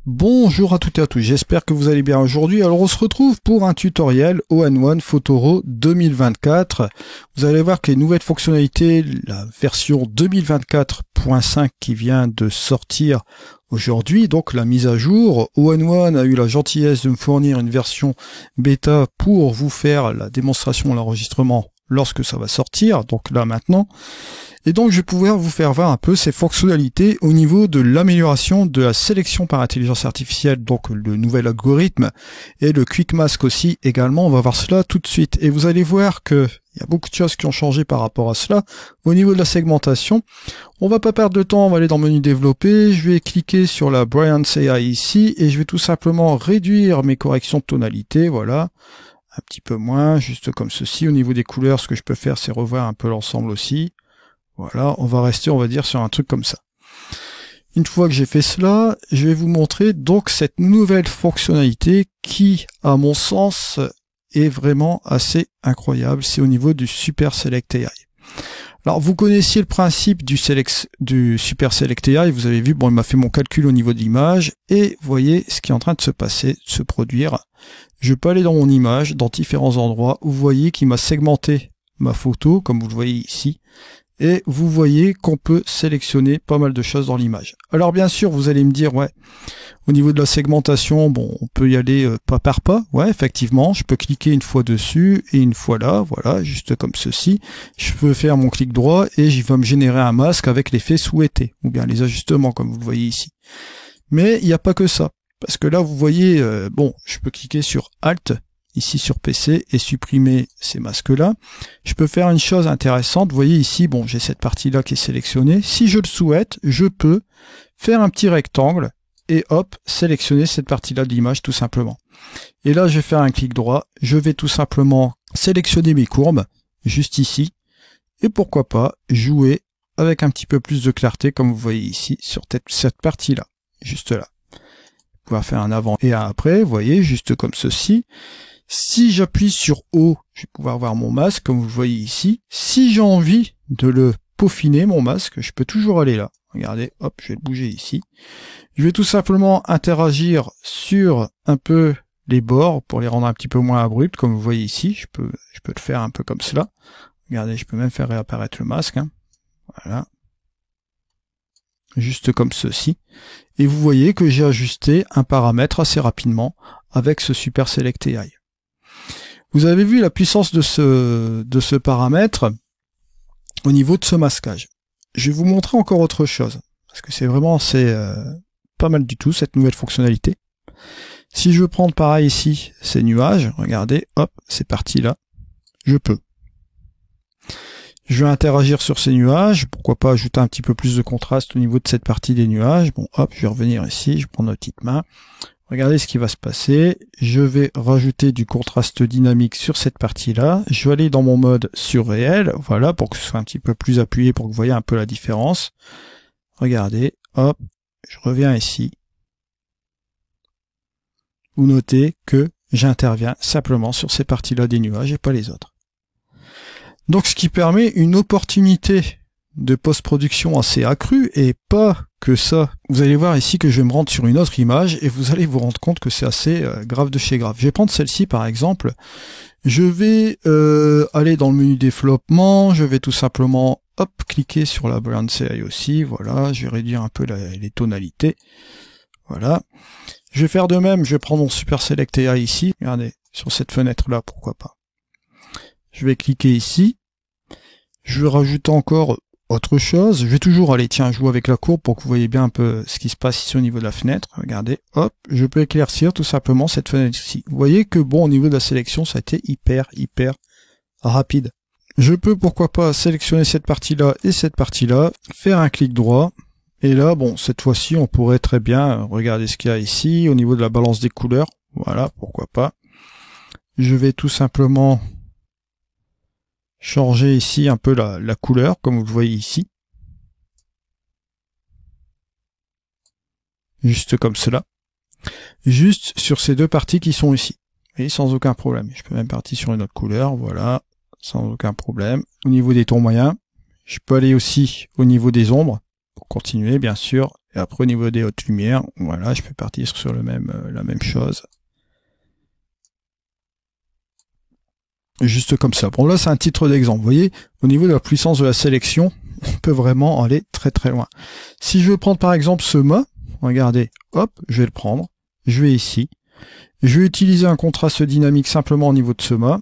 Bonjour à toutes et à tous, j'espère que vous allez bien aujourd'hui. Alors on se retrouve pour un tutoriel All-in-One Photoro 2024. Vous allez voir que les nouvelles fonctionnalités, la version 2024.5 qui vient de sortir aujourd'hui, donc la mise à jour. All-in-One a eu la gentillesse de me fournir une version bêta pour vous faire la démonstration, l'enregistrement lorsque ça va sortir, donc là maintenant. Et donc je vais pouvoir vous faire voir un peu ces fonctionnalités au niveau de l'amélioration de la sélection par intelligence artificielle, donc le nouvel algorithme, et le Quick Mask aussi également. On va voir cela tout de suite. Et vous allez voir que il y a beaucoup de choses qui ont changé par rapport à cela. Au niveau de la segmentation, on va pas perdre de temps, on va aller dans le menu développer, je vais cliquer sur la Bryance AI ici, et je vais tout simplement réduire mes corrections de tonalité, voilà. Un petit peu moins, juste comme ceci. Au niveau des couleurs, ce que je peux faire, c'est revoir un peu l'ensemble aussi. Voilà, on va rester, on va dire, sur un truc comme ça. Une fois que j'ai fait cela, je vais vous montrer donc cette nouvelle fonctionnalité qui, à mon sens, est vraiment assez incroyable. C'est au niveau du Super Select AI. Alors, vous connaissiez le principe du Super Select AI. Vous avez vu, bon, il m'a fait mon calcul au niveau de l'image. Et vous voyez ce qui est en train de se passer, de se produire. Je peux aller dans mon image, dans différents endroits. Vous voyez qu'il m'a segmenté ma photo, comme vous le voyez ici. Et vous voyez qu'on peut sélectionner pas mal de choses dans l'image. Alors bien sûr, vous allez me dire, ouais, au niveau de la segmentation, bon, on peut y aller pas par pas. Ouais, effectivement, je peux cliquer une fois dessus et une fois là, voilà, juste comme ceci. Je peux faire mon clic droit et il va me générer un masque avec l'effet souhaité, ou bien les ajustements, comme vous le voyez ici. Mais il n'y a pas que ça. Parce que là, vous voyez, bon, je peux cliquer sur Alt, ici sur PC, et supprimer ces masques-là. Je peux faire une chose intéressante. Vous voyez ici, bon, j'ai cette partie-là qui est sélectionnée. Si je le souhaite, je peux faire un petit rectangle et hop, sélectionner cette partie-là de l'image tout simplement. Et là, je vais faire un clic droit. Je vais tout simplement sélectionner mes courbes, juste ici. Et pourquoi pas jouer avec un petit peu plus de clarté, comme vous voyez ici, sur cette partie-là, juste là. Pouvoir faire un avant et un après, vous voyez, juste comme ceci. Si j'appuie sur O, je vais pouvoir voir mon masque, comme vous le voyez ici. Si j'ai envie de le peaufiner, mon masque, je peux toujours aller là. Regardez, hop, je vais le bouger ici. Je vais tout simplement interagir sur un peu les bords pour les rendre un petit peu moins abrupts, comme vous voyez ici. Je peux le faire un peu comme cela. Regardez, je peux même faire réapparaître le masque. Hein. Voilà. Juste comme ceci. Et vous voyez que j'ai ajusté un paramètre assez rapidement avec ce Super Select AI. Vous avez vu la puissance de ce paramètre au niveau de ce masquage. Je vais vous montrer encore autre chose, parce que c'est pas mal du tout cette nouvelle fonctionnalité. Si je veux prendre pareil ici ces nuages, regardez, hop, c'est parti là, je peux. Je vais interagir sur ces nuages, pourquoi pas ajouter un petit peu plus de contraste au niveau de cette partie des nuages. Bon, hop, je vais revenir ici, je prends ma petite main. Regardez ce qui va se passer. Je vais rajouter du contraste dynamique sur cette partie-là. Je vais aller dans mon mode surréel, voilà, pour que ce soit un petit peu plus appuyé, pour que vous voyez un peu la différence. Regardez, hop, je reviens ici. Vous notez que j'interviens simplement sur ces parties-là des nuages et pas les autres. Donc ce qui permet une opportunité de post-production assez accrue, et pas que ça. Vous allez voir ici que je vais me rendre sur une autre image et vous allez vous rendre compte que c'est assez grave de chez grave. Je vais prendre celle-ci par exemple. Je vais aller dans le menu développement, je vais tout simplement hop cliquer sur la Bryance AI aussi, voilà, je vais réduire un peu les tonalités. Voilà. Je vais faire de même, je vais prendre mon Super Select AI ici, regardez, sur cette fenêtre-là, pourquoi pas. Je vais cliquer ici, je vais rajouter encore autre chose, je vais toujours aller, tiens, jouer avec la courbe pour que vous voyez bien un peu ce qui se passe ici au niveau de la fenêtre. Regardez, hop, je peux éclaircir tout simplement cette fenêtre ici. Vous voyez que bon, au niveau de la sélection, ça a été hyper rapide. Je peux, pourquoi pas, sélectionner cette partie-là et cette partie-là, faire un clic droit, et là, bon, cette fois-ci, on pourrait très bien regarder ce qu'il y a ici, au niveau de la balance des couleurs, voilà, pourquoi pas. Je vais tout simplement changer ici un peu la couleur, comme vous le voyez ici. Juste comme cela. Juste sur ces deux parties qui sont ici. Et sans aucun problème. Je peux même partir sur une autre couleur, voilà, sans aucun problème. Au niveau des tons moyens, je peux aller aussi au niveau des ombres, pour continuer bien sûr. Et après, au niveau des hautes lumières, voilà, je peux partir sur la même chose. Juste comme ça. Bon, là, c'est un titre d'exemple. Vous voyez, au niveau de la puissance de la sélection, on peut vraiment aller très très loin. Si je veux prendre par exemple ce mât, regardez, hop, je vais le prendre. Je vais ici. Je vais utiliser un contraste dynamique simplement au niveau de ce mât.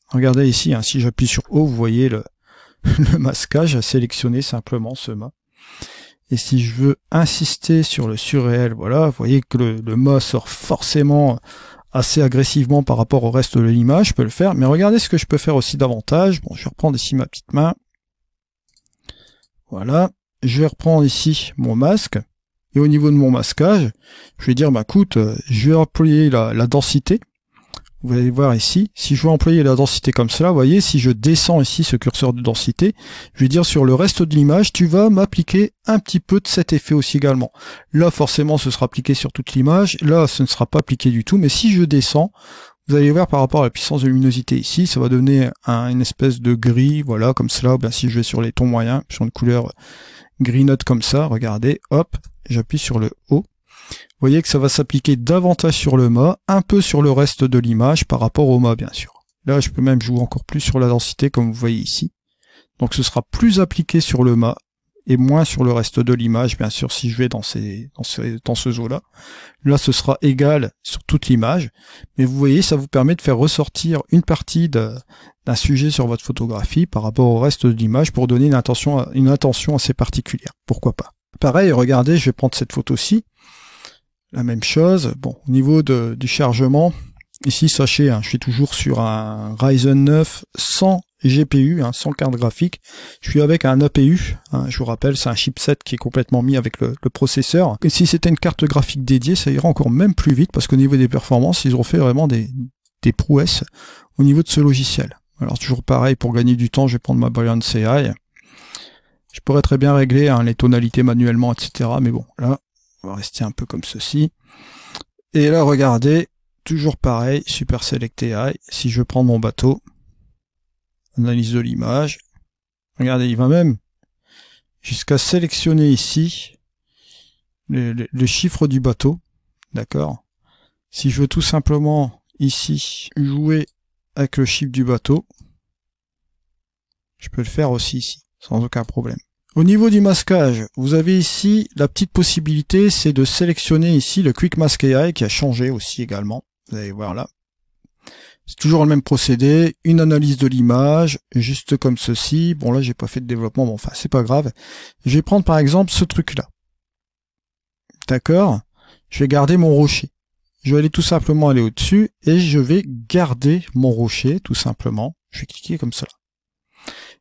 Regardez ici, hein, si j'appuie sur O, vous voyez le masquage à sélectionner simplement ce mât. Et si je veux insister sur le surréel, voilà, vous voyez que le mât sort forcément assez agressivement par rapport au reste de l'image, je peux le faire. Mais regardez ce que je peux faire aussi davantage. Bon, je vais reprendre ici ma petite main. Voilà. Je vais reprendre ici mon masque. Et au niveau de mon masquage, je vais dire, bah écoute, je vais employer la densité. Vous allez voir ici, si je veux employer la densité comme cela, vous voyez, si je descends ici ce curseur de densité, je vais dire sur le reste de l'image, tu vas m'appliquer un petit peu de cet effet aussi également. Là, forcément, ce sera appliqué sur toute l'image. Là, ce ne sera pas appliqué du tout. Mais si je descends, vous allez voir par rapport à la puissance de luminosité ici, ça va donner une espèce de gris, voilà, comme cela. Bien, si je vais sur les tons moyens, sur une couleur gris note comme ça, regardez, hop, j'appuie sur le O. Vous voyez que ça va s'appliquer davantage sur le mât, un peu sur le reste de l'image par rapport au mât bien sûr. Là je peux même jouer encore plus sur la densité comme vous voyez ici. Donc ce sera plus appliqué sur le mât et moins sur le reste de l'image bien sûr si je vais dans ce zoo là. Là ce sera égal sur toute l'image. Mais vous voyez ça vous permet de faire ressortir une partie d'un sujet sur votre photographie par rapport au reste de l'image pour donner une intention assez particulière. Pourquoi pas. Pareil, regardez, je vais prendre cette photo-ci. La même chose, bon, au niveau du chargement, ici sachez, hein, je suis toujours sur un Ryzen 9 sans GPU, sans carte graphique. Je suis avec un APU, je vous rappelle, c'est un chipset qui est complètement mis avec le processeur. Et si c'était une carte graphique dédiée, ça ira encore même plus vite parce qu'au niveau des performances, ils ont fait vraiment des prouesses au niveau de ce logiciel. Alors toujours pareil, pour gagner du temps, je vais prendre ma Brilliant CI. Je pourrais très bien régler les tonalités manuellement, etc. Mais bon, là, on va rester un peu comme ceci. Et là, regardez, toujours pareil, Super Select AI. Si je prends mon bateau, analyse de l'image, regardez, il va même jusqu'à sélectionner ici le chiffre du bateau. D'accord? Si je veux tout simplement ici jouer avec le chiffre du bateau, je peux le faire aussi ici, sans aucun problème. Au niveau du masquage, vous avez ici la petite possibilité, c'est de sélectionner ici le Quick Mask AI qui a changé aussi également. Vous allez voir là. C'est toujours le même procédé, une analyse de l'image, juste comme ceci. Bon là j'ai pas fait de développement, bon enfin c'est pas grave. Je vais prendre par exemple ce truc là. D'accord? Je vais garder mon rocher. Je vais aller tout simplement aller au-dessus et je vais garder mon rocher tout simplement. Je vais cliquer comme ça.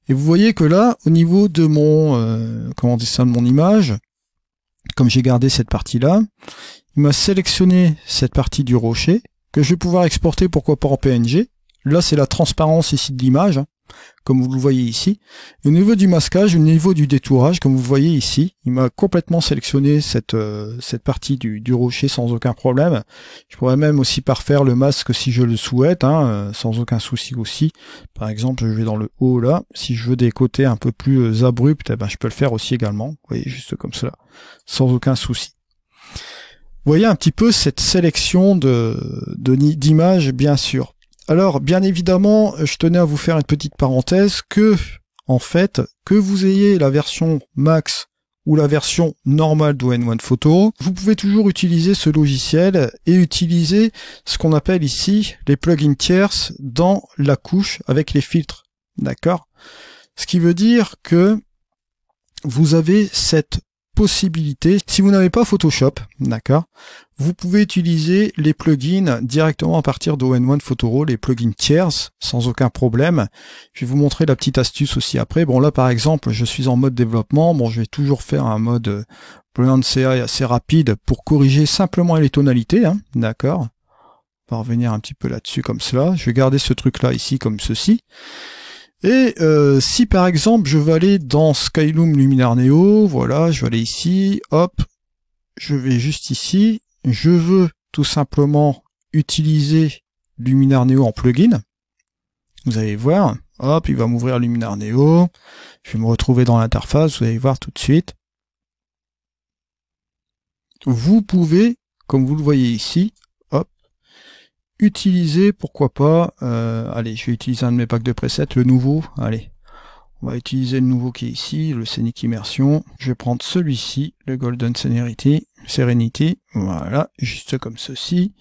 Et vous voyez que là, au niveau de mon de mon image, comme j'ai gardé cette partie-là, il m'a sélectionné cette partie du rocher, que je vais pouvoir exporter, pourquoi pas en PNG. Là, c'est la transparence ici de l'image, comme vous le voyez ici. Et au niveau du masquage, au niveau du détourage, comme vous voyez ici, il m'a complètement sélectionné cette partie du rocher sans aucun problème. Je pourrais même aussi parfaire le masque si je le souhaite, sans aucun souci aussi. Par exemple, je vais dans le haut là. Si je veux des côtés un peu plus abrupts, je peux le faire aussi également. Vous voyez, juste comme cela, sans aucun souci. Vous voyez un petit peu cette sélection d'images, bien sûr. Alors, bien évidemment, je tenais à vous faire une petite parenthèse que, en fait, que vous ayez la version Max ou la version normale d'ON1 Photo, vous pouvez toujours utiliser ce logiciel et utiliser ce qu'on appelle ici les plugins tierces dans la couche avec les filtres. D'accord? Ce qui veut dire que vous avez cette possibilité, si vous n'avez pas Photoshop, d'accord, vous pouvez utiliser les plugins directement à partir d'ON1 Photo, les plugins tierces, sans aucun problème. Je vais vous montrer la petite astuce aussi après. Bon là par exemple, je suis en mode développement, bon je vais toujours faire un mode Brilliant CI assez rapide pour corriger simplement les tonalités, d'accord. On va revenir un petit peu là-dessus comme cela. Je vais garder ce truc là ici comme ceci. Et si par exemple je vais aller dans Skylum Luminar Neo, voilà, je vais aller ici, hop, je vais juste ici, je veux tout simplement utiliser Luminar Neo en plugin. Vous allez voir, hop, il va m'ouvrir Luminar Neo, je vais me retrouver dans l'interface, vous allez voir tout de suite. vous pouvez, comme vous le voyez ici, hop, utiliser, pourquoi pas, allez, je vais utiliser un de mes packs de presets, le nouveau, allez, on va utiliser le nouveau qui est ici, le Scenic Immersion. Je vais prendre celui-ci, le Golden Serenity, voilà, juste comme ceci.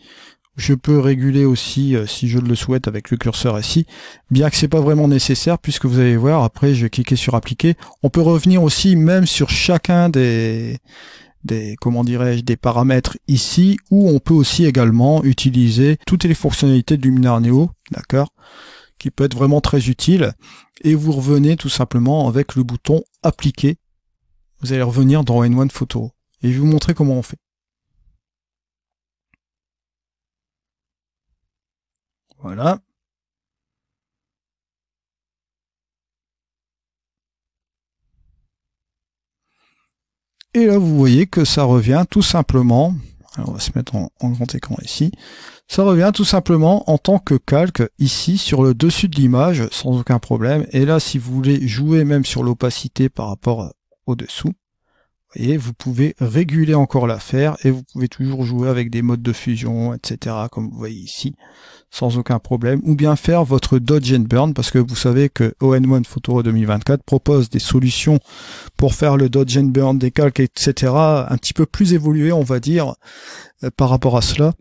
Je peux réguler aussi, si je le souhaite, avec le curseur ici, bien que c'est pas vraiment nécessaire, puisque vous allez voir, après je vais cliquer sur appliquer. On peut revenir aussi même sur chacun des comment dirais-je, des paramètres ici, où on peut aussi également utiliser toutes les fonctionnalités de Luminar Neo, d'accord, qui peut être vraiment très utile. Et vous revenez tout simplement avec le bouton appliquer. Vous allez revenir dans N1 Photoro. Et je vais vous montrer comment on fait. Voilà. Et là, vous voyez que ça revient tout simplement, alors on va se mettre en grand écran ici, ça revient tout simplement en tant que calque ici sur le dessus de l'image sans aucun problème. Et là, si vous voulez jouer même sur l'opacité par rapport au dessous, vous voyez, vous pouvez réguler encore l'affaire et vous pouvez toujours jouer avec des modes de fusion, etc. comme vous voyez ici, sans aucun problème. Ou bien faire votre Dodge and Burn, parce que vous savez que ON1 Photoro 2024 propose des solutions pour faire le Dodge and Burn des calques, etc. un petit peu plus évolué, on va dire, par rapport à cela.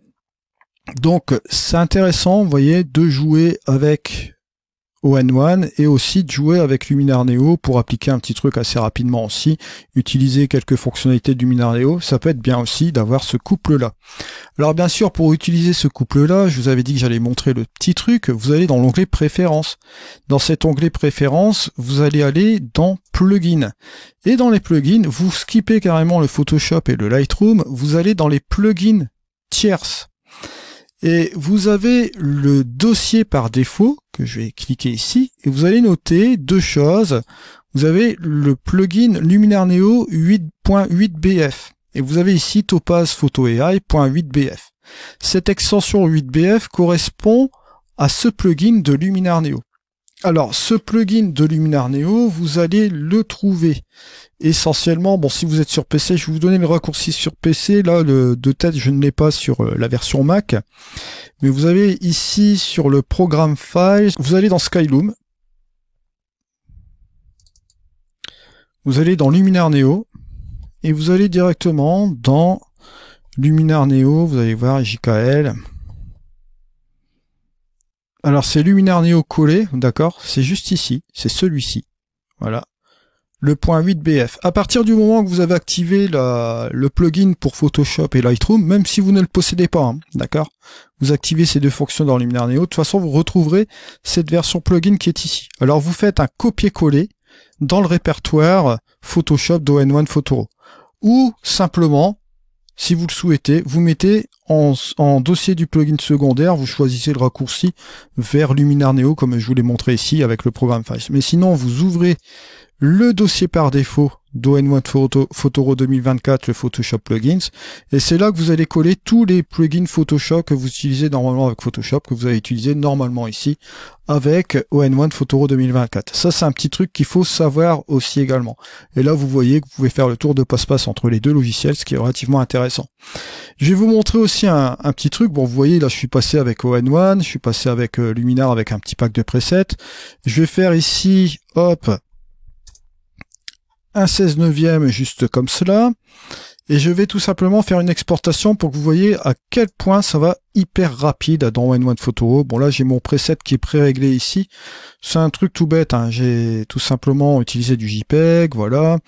Donc c'est intéressant, vous voyez, de jouer avec ON1 et aussi de jouer avec Luminar Neo pour appliquer un petit truc assez rapidement aussi, utiliser quelques fonctionnalités de Luminar Neo. Ça peut être bien aussi d'avoir ce couple-là. Alors bien sûr, pour utiliser ce couple-là, je vous avais dit que j'allais montrer le petit truc, vous allez dans l'onglet Préférences. Dans cet onglet Préférences, vous allez aller dans Plugins. Et dans les plugins, vous skippez carrément le Photoshop et le Lightroom, vous allez dans les plugins tierces. Et vous avez le dossier par défaut, que je vais cliquer ici, et vous allez noter deux choses. Vous avez le plugin Luminar Neo 8.8bf, et vous avez ici Topaz Photo AI.8bf. Cette extension 8bf correspond à ce plugin de Luminar Neo. Alors, ce plugin de Luminar Neo, vous allez le trouver essentiellement, bon, si vous êtes sur PC, je vais vous donner le raccourci sur PC, là, de tête, je ne l'ai pas sur la version Mac, mais vous avez ici, sur le programme Files, vous allez dans Skyloom, vous allez dans Luminar Neo, et vous allez directement dans Luminar Neo, vous allez voir JKL. Alors c'est Luminar Neo collé, d'accord, c'est juste ici, c'est celui-ci, voilà, le point 8bf. À partir du moment que vous avez activé le plugin pour Photoshop et Lightroom, même si vous ne le possédez pas, hein, d'accord, vous activez ces deux fonctions dans Luminar Neo, de toute façon vous retrouverez cette version plugin qui est ici. Alors vous faites un copier-coller dans le répertoire Photoshop d'ON1 Photoro, ou simplement, si vous le souhaitez, vous mettez en dossier du plugin secondaire, vous choisissez le raccourci vers Luminar Neo comme je vous l'ai montré ici avec le programme Files. Mais sinon, vous ouvrez le dossier par défaut d'ON1 Photoro 2024, le Photoshop Plugins, et c'est là que vous allez coller tous les plugins Photoshop que vous utilisez normalement avec Photoshop, que vous allez utiliser normalement ici avec ON1 Photoro 2024. Ça, c'est un petit truc qu'il faut savoir aussi également. Et là, vous voyez que vous pouvez faire le tour de passe-passe entre les deux logiciels, ce qui est relativement intéressant. Je vais vous montrer aussi un petit truc. Bon, vous voyez, là, je suis passé avec ON1, je suis passé avec Luminar avec un petit pack de presets. Je vais faire ici, hop, un 16/9 juste comme cela, et je vais tout simplement faire une exportation pour que vous voyez à quel point ça va hyper rapide dans ON1 Photoro. Bon, là j'ai mon preset qui est pré-réglé ici, c'est un truc tout bête, hein. J'ai tout simplement utilisé du JPEG, voilà,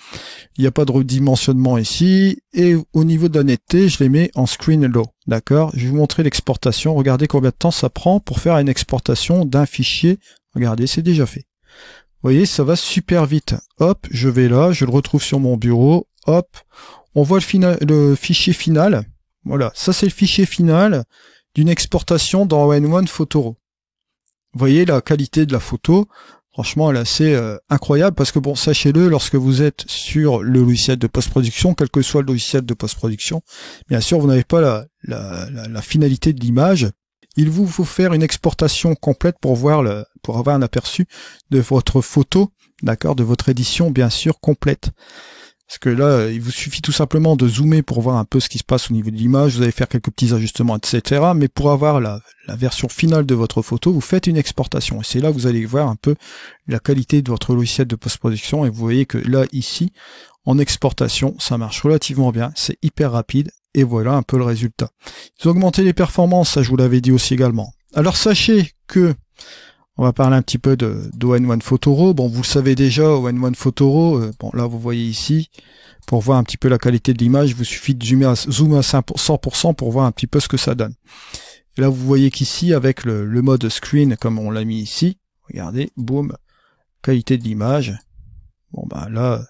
il n'y a pas de redimensionnement ici, et au niveau de la netteté, je les mets en screen low, d'accord. Je vais vous montrer l'exportation, regardez combien de temps ça prend pour faire une exportation d'un fichier, regardez, c'est déjà fait. Vous voyez, ça va super vite. Hop, je vais là, je le retrouve sur mon bureau. Hop, on voit le fichier final. Voilà, ça c'est le fichier final d'une exportation dans ON1 Photoro. Vous voyez la qualité de la photo. Franchement, elle est assez incroyable parce que bon, sachez-le, lorsque vous êtes sur le logiciel de post-production, quel que soit le logiciel de post-production, bien sûr, vous n'avez pas la finalité de l'image. Il vous faut faire une exportation complète pour voir pour avoir un aperçu de votre photo, d'accord, de votre édition bien sûr complète. Parce que là, il vous suffit tout simplement de zoomer pour voir un peu ce qui se passe au niveau de l'image, vous allez faire quelques petits ajustements, etc. Mais pour avoir la version finale de votre photo, vous faites une exportation. Et c'est là que vous allez voir un peu la qualité de votre logiciel de post-production. Et vous voyez que là, ici, en exportation, ça marche relativement bien, c'est hyper rapide. Et voilà un peu le résultat. Ils ont augmenté les performances, ça je vous l'avais dit aussi également. Alors sachez que on va parler un petit peu d'ON1 Photoro. Bon, vous le savez déjà, ON1 Photoro, bon là vous voyez ici, pour voir un petit peu la qualité de l'image, il vous suffit de zoomer à 100% pour voir un petit peu ce que ça donne. Et là vous voyez qu'ici, avec le mode screen, comme on l'a mis ici, regardez, boum, qualité de l'image. Bon bah là,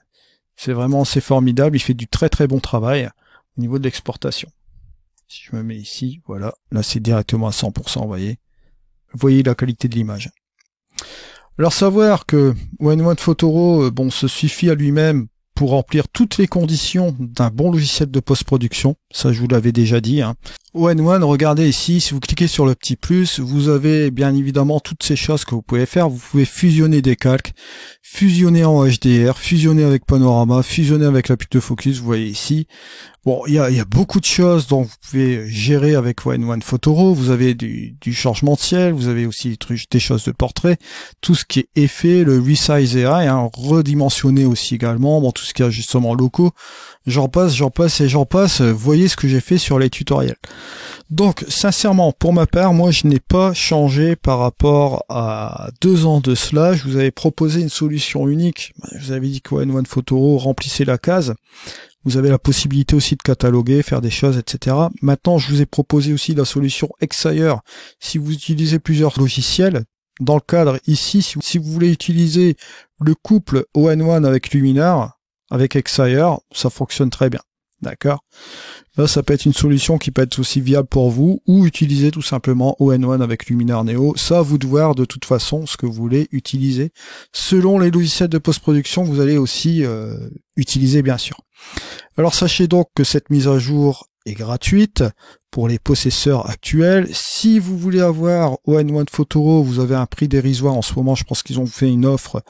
c'est formidable, il fait du très très bon travail au niveau de l'exportation. Si je me mets ici, voilà, là c'est directement à 100%, vous voyez la qualité de l'image. Alors savoir que ON1 Photoro, bon, se suffit à lui-même pour remplir toutes les conditions d'un bon logiciel de post-production, ça je vous l'avais déjà dit. ON1, regardez ici, si vous cliquez sur le petit plus, vous avez bien évidemment toutes ces choses que vous pouvez faire. Vous pouvez fusionner des calques, fusionner en HDR, fusionner avec Panorama, fusionner avec la pile de focus, vous voyez ici. Bon, il y a beaucoup de choses dont vous pouvez gérer avec ON1 Photoro. Vous avez du changement de ciel, vous avez aussi des choses de portrait, tout ce qui est effet, le resize AI, redimensionner aussi également, bon, tout ce qui est ajustements locaux. J'en passe et j'en passe. Voyez ce que j'ai fait sur les tutoriels. Donc, sincèrement, pour ma part, moi, je n'ai pas changé par rapport à 2 ans de cela. Je vous avais proposé une solution unique. Je vous avais dit que ON1 Photoro remplissait la case. Vous avez la possibilité aussi de cataloguer, faire des choses, etc. Maintenant, je vous ai proposé aussi la solution Xire. Si vous utilisez plusieurs logiciels, dans le cadre ici, si vous voulez utiliser le couple ON1 avec Luminar, avec Xire, ça fonctionne très bien. D'accord? Là, ça peut être une solution qui peut être aussi viable pour vous, ou utiliser tout simplement ON1 avec Luminar Neo. Ça, à vous de voir de toute façon ce que vous voulez utiliser, selon les logiciels de post-production que vous allez aussi utiliser, bien sûr. Alors, sachez donc que cette mise à jour est gratuite pour les possesseurs actuels. Si vous voulez avoir ON1 Photoro, vous avez un prix dérisoire en ce moment. Je pense qu'ils ont fait une offre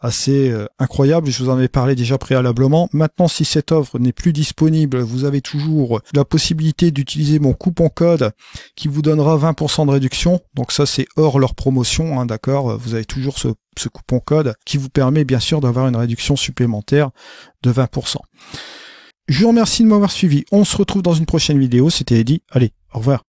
assez incroyable. Je vous en avais parlé déjà préalablement. Maintenant, si cette offre n'est plus disponible, vous avez toujours la possibilité d'utiliser mon coupon code qui vous donnera 20% de réduction. Donc ça, c'est hors leur promotion, d'accord. Vous avez toujours ce coupon code qui vous permet bien sûr d'avoir une réduction supplémentaire de 20%. Je vous remercie de m'avoir suivi. On se retrouve dans une prochaine vidéo. C'était Eddy. Allez, au revoir.